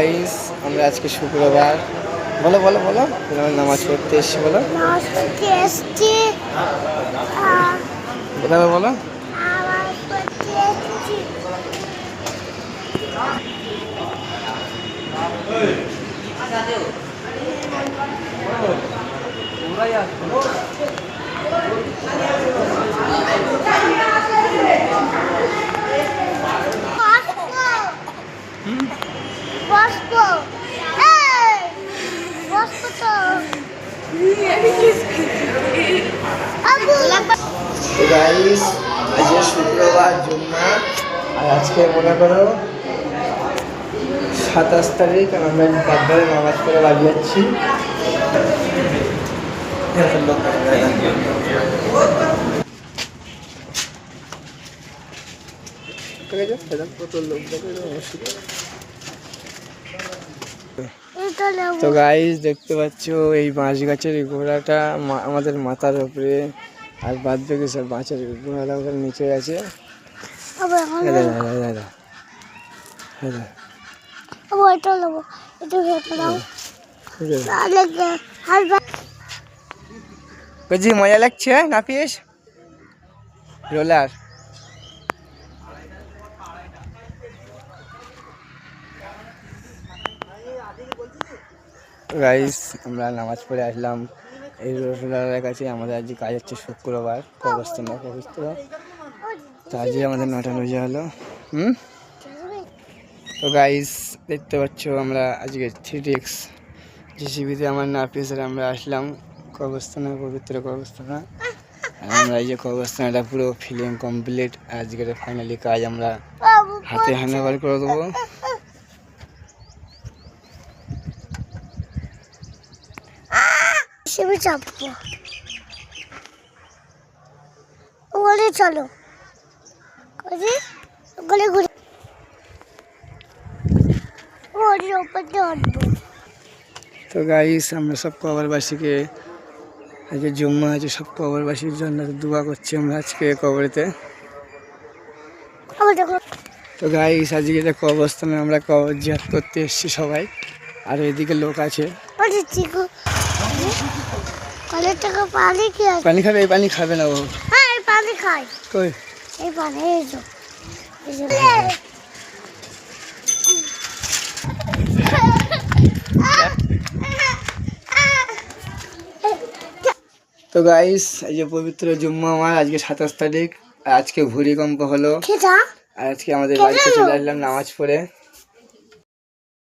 Guys আমরা আজকে শুক্রবার বলো বলো বলো নামাজ পড়তে এসছি বলো নামাজ পড়তে এসছি এভাবে বলো নামাজ পড়তে এসছি বসবো বসবো তো গাইস আজকে শুক্রবার জুম্মা আর আজকে মনে করো 27 তারিখ আর আমরা বাগদারে নামাজ পড়ে বাড়ি যাচ্ছি তো গাইস দেখতে পাচ্ছ এই বাঁশ গাছের গোড়াটা আমাদের মাথার উপরে আর বাদ বাকি সব বাঁশের গোড়াটা ওখানে নিচে আছে মজা লাগছে না পিস রোলার গাইস আমরা নামাজ পড়ে আসলাম এই রোলারের কাছে। আমাদের আজকে কাজ হচ্ছে শুক্রবার কবরস্থান পবিত্র, তো আজকে আমাদের 9টা বাজে হলো। তো গাইস দেখতে পাচ্ছ আমরা আজকে 3x জিসিবিতে আমার নাফিসের আমরা আসলাম কবরস্থানে, পবিত্র কবরস্থানে। আমরা এই যে কবরস্থানটা পুরো ফিলিং কমপ্লিট। আজকের ফাইনালি কাজ আমরা হাতে হ্যান্ডওভার করে দেবো। চলো তো গাইস আমরা সব কবরবাসীকে আজকে জুম্মা আছে, সব কবরবাসীর জন্য দোয়া করছি আমরা আজকে কবরেতে। তো গাইস আজকে এটা কবরস্থানে আমরা কবর জিয়ারত করতে এসেছি সবাই, আর এদিকে লোক আছে। পানি খাবে? এই পানি খাবে না ও। পানি খাই কই এই পানি তো গাইস এই যে পবিত্র জুম্মা আমার আজকে 27 তারিখ। আজকে ভূমিকম্প হলো আর আজকে আমাদের বাড়িতে চলে আসলাম নামাজ পড়ে।